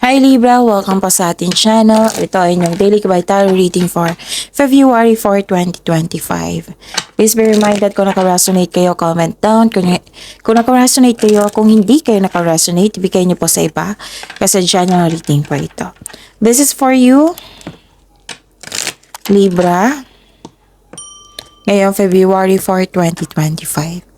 Hi Libra! Welcome po sa ating channel. Ito ay inyong daily vital reading for February 4, 2025. Please be reminded kung naka-resonate kayo, comment down. Kung naka-resonate kayo, kung hindi kayo naka-resonate, ibigay niyo po sa iba kasi general reading po ito. This is for you, Libra, ngayong February 4, 2025.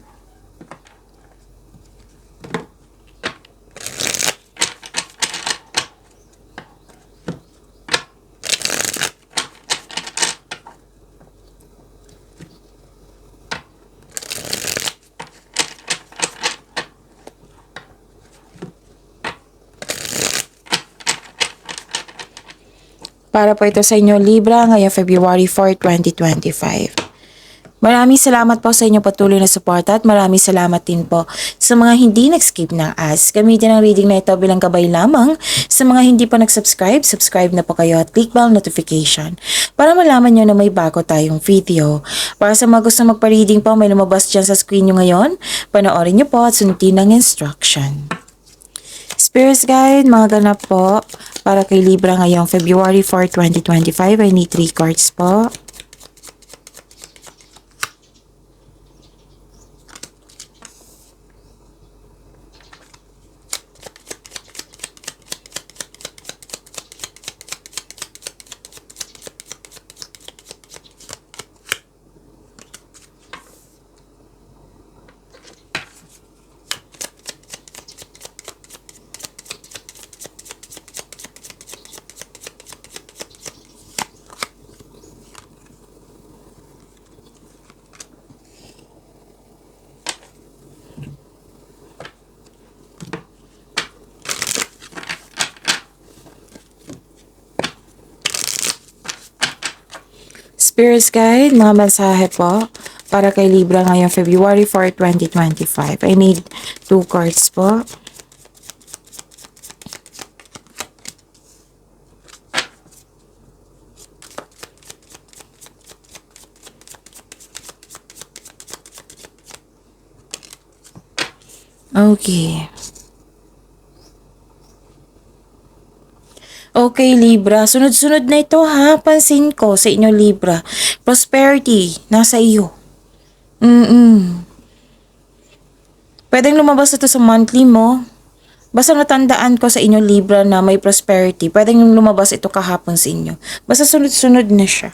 Para po ito sa inyo, Libra, ngayong February 4, 2025. Maraming salamat po sa inyong patuloy na suporta at maraming salamat din po sa mga hindi nag-skip ng ads. Gamitin ang reading na ito bilang gabay lamang sa mga hindi pa nag-subscribe. Subscribe na po kayo at click bell notification para malaman nyo na may bago tayong video. Para sa mga gusto magpa-reading po, may lumabas dyan sa screen nyo ngayon. Panoorin nyo po at sundin ang instruction. Spirits Guide, mga ganap po para kay Libra ngayong February 4, 2025. I need 3 cards po. Spirits Guide, mga mensahe po para kay Libra ngayong February 4, 2025. I need 2 cards po. Okay. Okay, Libra. Sunod-sunod na ito ha. Pansin ko sa inyo, Libra. Prosperity, nasa iyo. Pwedeng lumabas ito sa monthly mo. Basta natandaan ko sa inyo, Libra, na may prosperity. Pwedeng lumabas ito kahapon sa inyo. Basta sunod-sunod na siya.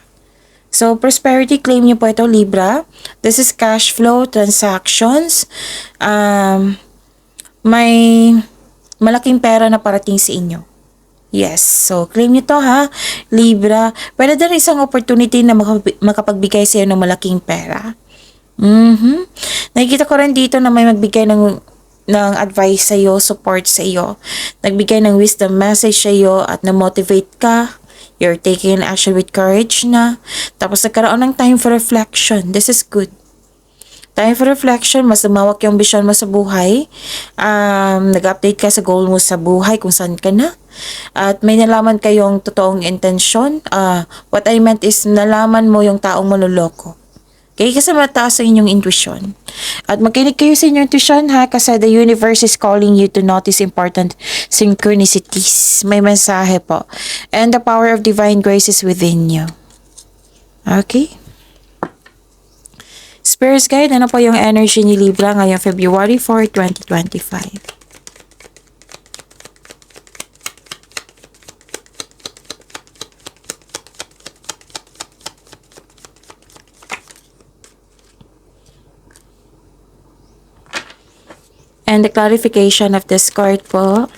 So, prosperity, claim niyo po ito, Libra. This is cash flow, transactions. May malaking pera na parating sa inyo. Yes. So, claim nyo to ha, Libra. Pwede din isang opportunity na makapagbigay sa iyo ng malaking pera. Nakikita ko rin dito na may magbigay ng advice sa iyo, support sa iyo. Nagbigay ng wisdom message sa iyo at na-motivate ka. You're taking action with courage na. Tapos nagkaroon ng time for reflection. This is good. Time for reflection, mas lumawak yung vision mo sa buhay. Nag-update ka sa goal mo sa buhay kung saan ka na. At may nalaman kayong totoong intensyon. What I meant is nalaman mo yung taong manloloko. Okay, kasi mataas ang inyong intuition. At makinig kayo sa inyong intuition ha, kasi the universe is calling you to notice important synchronicities. May mensahe po. And the power of divine grace is within you. Okay? Spirits Guide, ano po yung energy ni Libra ngayong February 4, 2025? And the clarification of this card po.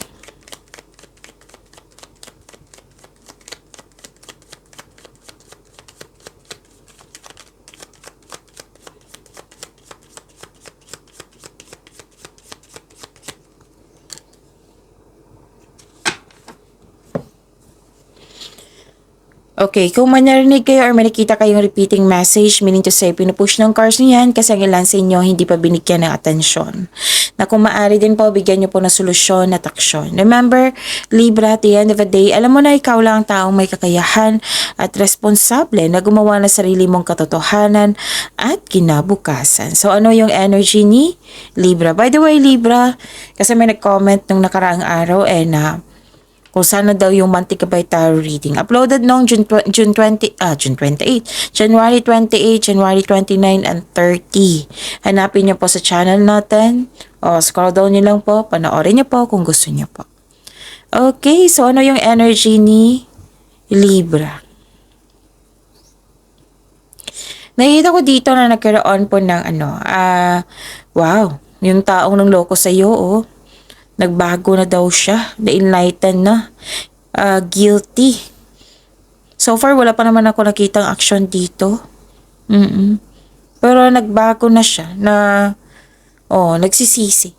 Okay, kung may narinig kayo or may nakita kayong repeating message, meaning to say, pinupush ng cards niyo yan kasi ang ilan sa inyo hindi pa binigyan ng atensyon. Na kung maaari din po, bigyan niyo po ng solusyon at aksyon. Remember, Libra, at the end of the day, alam mo na ikaw lang ang taong may kakayahan at responsable na gumawa ng sarili mong katotohanan at kinabukasan. So, ano yung energy ni Libra? By the way, Libra, kasi may nag-comment nung nakaraang araw na kung sana daw yung monthly kabay tarot reading. Uploaded noong June 28, January 28, January 29, and 30. Hanapin niyo po sa channel natin. O, scroll down niyo lang po. Panoorin niyo po kung gusto niyo po. Okay, so ano yung energy ni Libra? Nakikita ko dito na nagkaroon po ng wow, yung taong nang loko sa iyo, oh. Nagbago na daw siya, na-enlighten na, guilty. So far, wala pa naman ako nakitang action dito. Pero nagbago na siya, nagsisisi.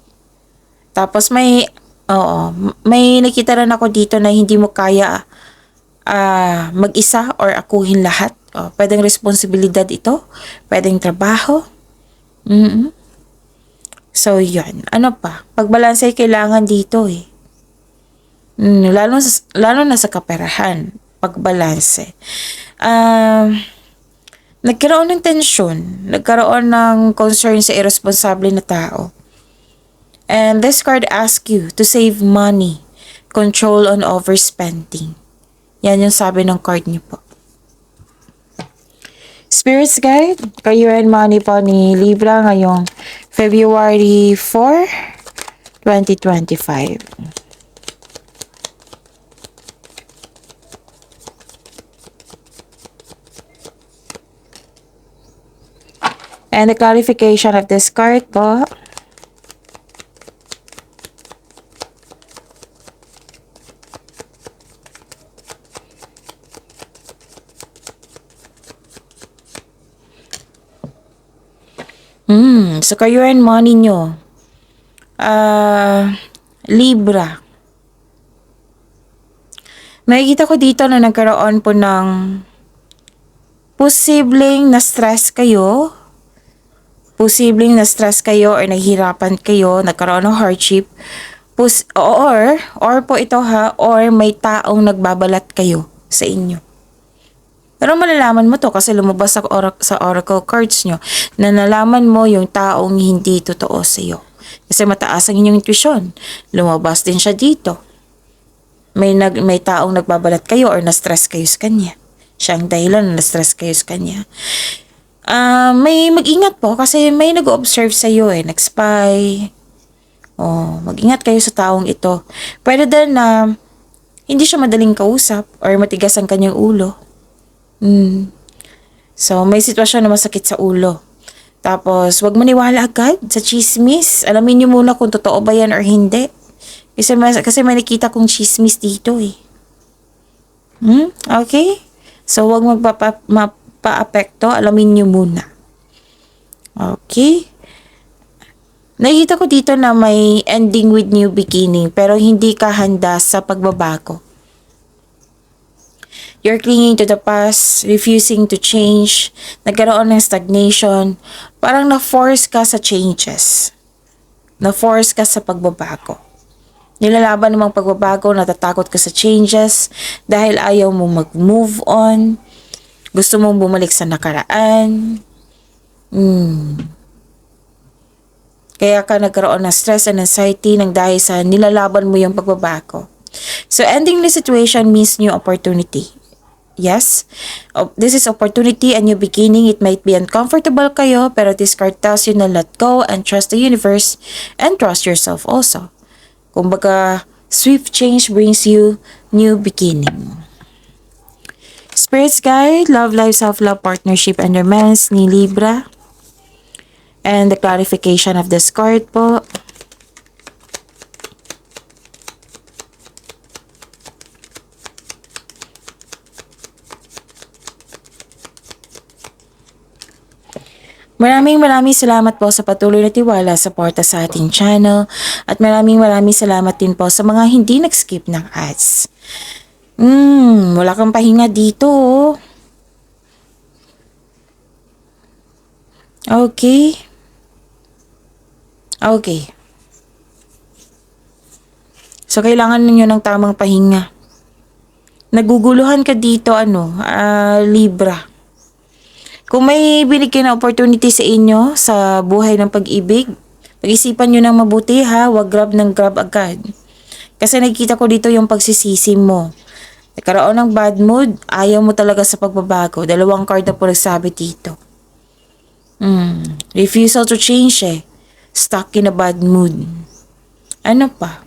Tapos may nakita rin ako dito na hindi mo kaya mag-isa or akuhin lahat. Pwedeng responsibilidad ito, pwedeng trabaho. So, yun. Ano pa? Pagbalanse ay kailangan dito eh. Lalo na sa kaperahan. Pagbalanse. Nagkaroon ng tensyon. Nagkaroon ng concern sa irresponsible na tao. And this card asks you to save money. Control on overspending. Yan yung sabi ng card niyo po. Spirits Guide, Career and Money po ni Libra ngayong February 4, 2025. And the clarification of this card po. Sa career and money nyo, Libra. Nakikita ko dito na nagkaroon po ng posibleng na-stress kayo. Posibleng na-stress kayo or nahihirapan kayo, nagkaroon ng hardship. Or po ito or may taong nagbabalat kayo sa inyo. Pero malalaman mo to kasi lumabas sa oracle cards nyo na nalaman mo yung taong hindi totoo sa iyo. Kasi mataas ang inyong intuition. Lumabas din siya dito. May taong nagbabalat kayo or na-stress kayo sa kanya. Siya ang dahilan na na-stress kayo sa kanya. May mag-ingat po kasi may nag-observe sa iyo nag-spy. Mag-ingat kayo sa taong ito. Pwede din na hindi siya madaling kausap or matigas ang kanyang ulo. So, may sitwasyon na masakit sa ulo. Tapos, wag maniwala agad sa chismis. Alamin niyo muna kung totoo ba yan or hindi. Kasi may nakita kong chismis dito eh. Okay? So, wag magpa-apekto. Alamin niyo muna. Okay? Nakikita ko dito na may ending with new beginning pero hindi ka handa sa pagbabago. You're clinging to the past, refusing to change, nagkaroon ng stagnation, parang na-force ka sa changes. Na-force ka sa pagbabago. Nilalaban namang pagbabago, natatakot ka sa changes dahil ayaw mo mag-move on, gusto mong bumalik sa nakaraan. Kaya ka nagkaroon ng stress and anxiety nang dahil sa nilalaban mo yung pagbabago. So ending the situation means new opportunity. Yes, this is opportunity, a new beginning. It might be uncomfortable kayo, pero this card tells you na let go and trust the universe and trust yourself also. Kumbaga, swift change brings you new beginning. Spirits Guide, Love Life, Self-Love, Partnership, and Romance ni Libra. And the clarification of this card po. Maraming salamat po sa patuloy na tiwala, suporta sa ating channel. At maraming salamat din po sa mga hindi nag-skip ng ads. Wala kang pahinga dito. Okay. So, kailangan ninyo ng tamang pahinga. Naguguluhan ka dito, Libra. Kung may binigyan na opportunity sa inyo sa buhay ng pag-ibig, pag-isipan nyo ng mabuti ha, wag grab agad. Kasi nakikita ko dito yung pagsisisi mo. Nagkaroon ng bad mood, ayaw mo talaga sa pagbabago. Dalawang card na po nagsabi dito. Refusal to change eh. Stuck in a bad mood. Ano pa?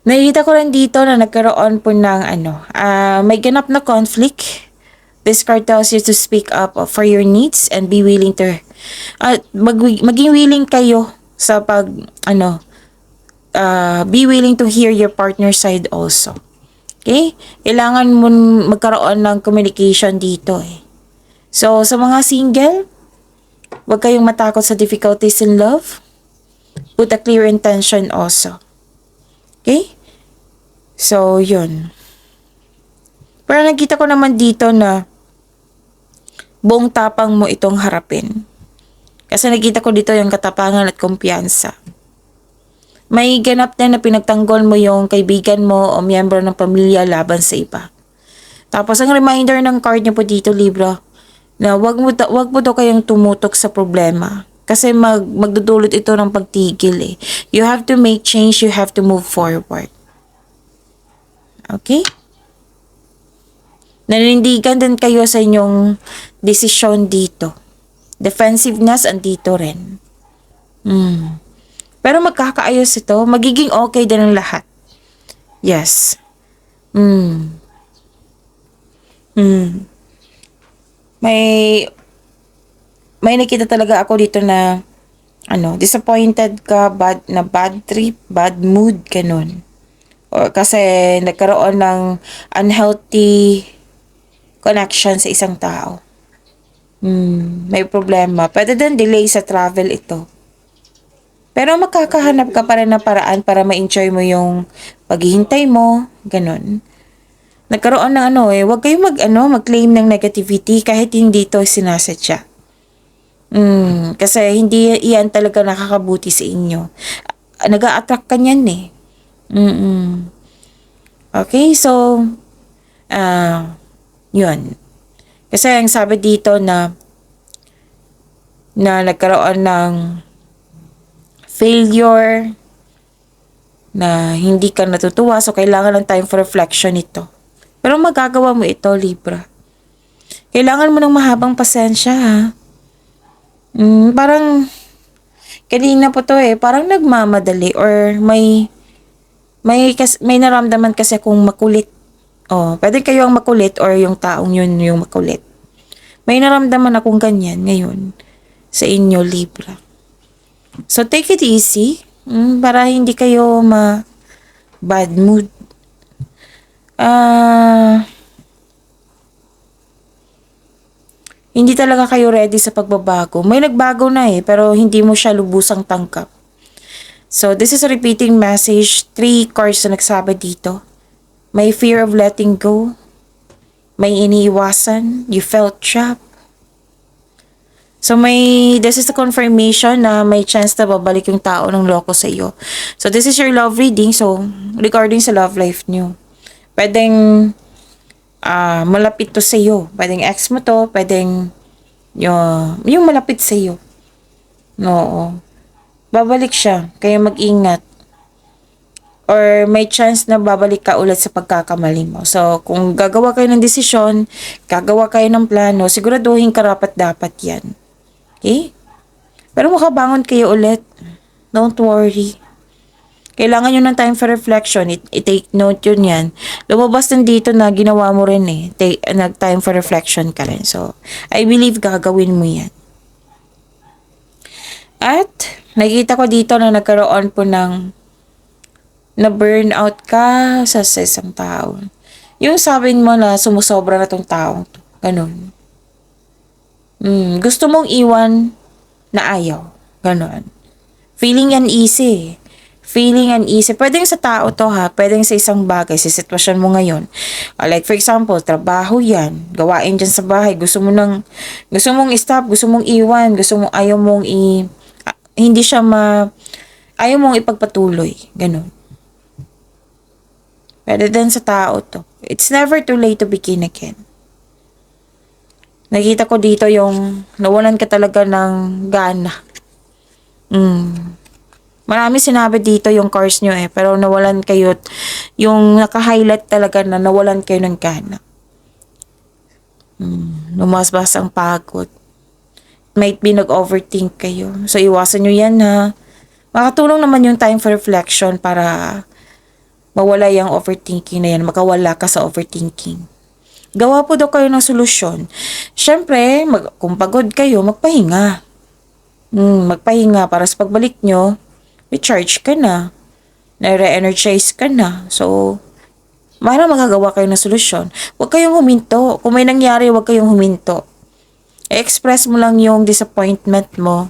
Nakikita ko rin dito na nagkaroon po ng may ganap na conflict. This card tells you to speak up for your needs and be willing to maging willing kayo sa be willing to hear your partner's side also. Okay? Kailangan mo magkaroon ng communication dito eh. So, sa mga single, huwag kayong matakot sa difficulties in love. Put a clear intention also. Okay? So, yun. Pero nakita ko naman dito na buong tapang mo itong harapin. Kasi nakita ko dito yung katapangan at kumpiyansa. May ganap din na pinagtanggol mo yung kaibigan mo o miyembro ng pamilya laban sa iba. Tapos ang reminder ng card niyo po dito, Libra, na wag mo daw kayong tumutok sa problema. Kasi magdudulot ito ng pagtigil eh. You have to make change, you have to move forward. Okay? Nanindigan din kayo sa inyong desisyon dito. Defensiveness andito rin. Pero magkakaayos ito. Magiging okay din ang lahat. Yes. May nakita talaga ako dito na disappointed ka, bad trip, bad mood, ganun. O kasi nagkaroon ng unhealthy connection sa isang tao. May problema. Pwede din delay sa travel ito. Pero makakahanap ka pa rin ng paraan para ma-enjoy mo yung paghihintay mo. Ganun. Nagkaroon ng huwag kayong mag-claim ng negativity kahit hindi ito sinasadya. Kasi hindi yan talaga nakakabuti sa inyo. Nag-a-attract ka niyan eh. Okay, so, yun. Kasi ang sabi dito na nagkaroon ng failure, na hindi ka natutuwa, so kailangan ng time for reflection ito. Pero magagawa mo ito, Libra. Kailangan mo ng mahabang pasensya, ha? Parang, kanina po to parang nagmamadali or may naramdaman kasi kung makulit. Pwede kayo ang makulit or yung taong yun yung makulit. May naramdaman akong ganyan ngayon sa inyo, Libra. So, take it easy para hindi kayo bad mood. Hindi talaga kayo ready sa pagbabago. May nagbago na pero hindi mo siya lubusang tangkap. So, this is a repeating message. 3 cards na nagsabi dito. May fear of letting go. May iniiwasan. You felt trapped. So, this is the confirmation na may chance na babalik yung tao ng loko sa iyo. So, this is your love reading. So, regarding sa love life nyo. Pwedeng malapit to sa iyo. Pwedeng ex mo to. Pwedeng yung malapit sa iyo. Oo. Babalik siya. Kaya mag-ingat. Or may chance na babalik ka ulit sa pagkakamali mo. So, kung gagawa kayo ng desisyon, gagawa kayo ng plano, siguraduhin karapat-dapat yan. Okay? Pero makabangon kayo ulit. Don't worry. Kailangan nyo ng time for reflection. I-take note yun yan. Lumabas din dito na ginawa mo rin nag-time for reflection ka rin. So, I believe gagawin mo yan. At, nakita ko dito na nagkaroon po ng na-burnout ka sa isang tao. Yung sabi mo na sumusobra na tong taong to. Ganun. Gusto mong iwan na ayaw. Ganun. Feeling uneasy. Feeling uneasy. Pwedeng sa tao to ha. Pwedeng sa isang bagay, sa sitwasyon mo ngayon. Like for example, trabaho yan. Gawain dyan sa bahay. Gusto mong stop. Gusto mong iwan. Ayaw mong ayaw mong ipagpatuloy. Ganun. Pwede din sa tao to. It's never too late to begin again. Nakita ko dito yung nawalan ka talaga ng gana Marami sinabi dito yung cards nyo pero nawalan kayo, yung naka-highlight talaga na nawalan kayo ng gana. Lumasbas ang pagod. Might be nag-overthink kayo. So, iwasan nyo yan ha. Makatulong naman yung time for reflection para mawala yung overthinking na yan. Makawala ka sa overthinking. Gawa po daw kayo ng solusyon. Siyempre, kung pagod kayo, magpahinga. Magpahinga para sa pagbalik nyo, recharge ka na. Na-re-energize ka na. So, para magagawa kayo ng solusyon, huwag kayong huminto. Kung may nangyari, huwag kayong huminto. I-express mo lang yung disappointment mo.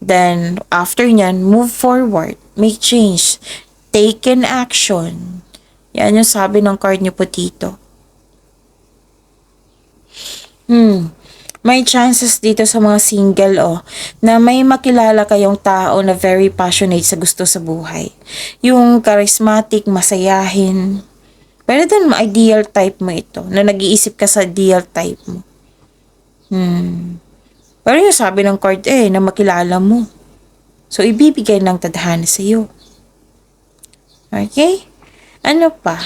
Then, after nyan, move forward. Make change. Take an action. Yan yung sabi ng card niyo po dito. May chances dito sa mga single na may makilala kayong tao na very passionate sa gusto sa buhay. Yung charismatic, masayahin. Pero din ideal type mo ito, na nag-iisip ka sa ideal type mo. Pero yung sabi ng card na makilala mo. So, ibibigay ng tadhana sa iyo. Okay? Ano pa?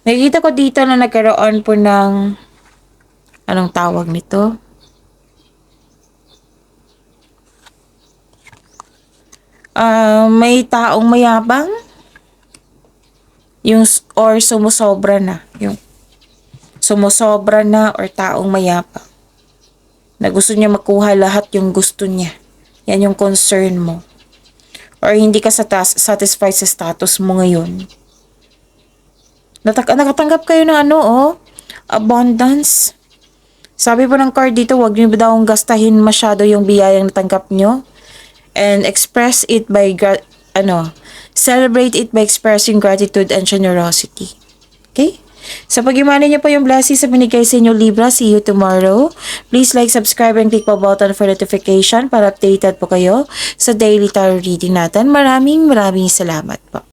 Nakikita ko dito na nagkaroon po ng anong tawag nito? May taong mayabang yung or sumusobra na yung sumusobra na or taong mayabang na gusto niya makuha lahat yung gusto niya. Yan yung concern mo. Or hindi ka satisfied sa status mo ngayon. Nakatanggap kayo ng abundance. Sabi po ng card dito, wag niyo daw gastahin masyado yung biyayang natanggap nyo. And express it by, celebrate it by expressing gratitude and generosity. Okay? Sa pag-imani niyo po yung blessings sa binigay sa inyo Libra, see you tomorrow. Please like, subscribe, and click po button for notification para updated po kayo sa daily tarot reading natin. Maraming salamat po.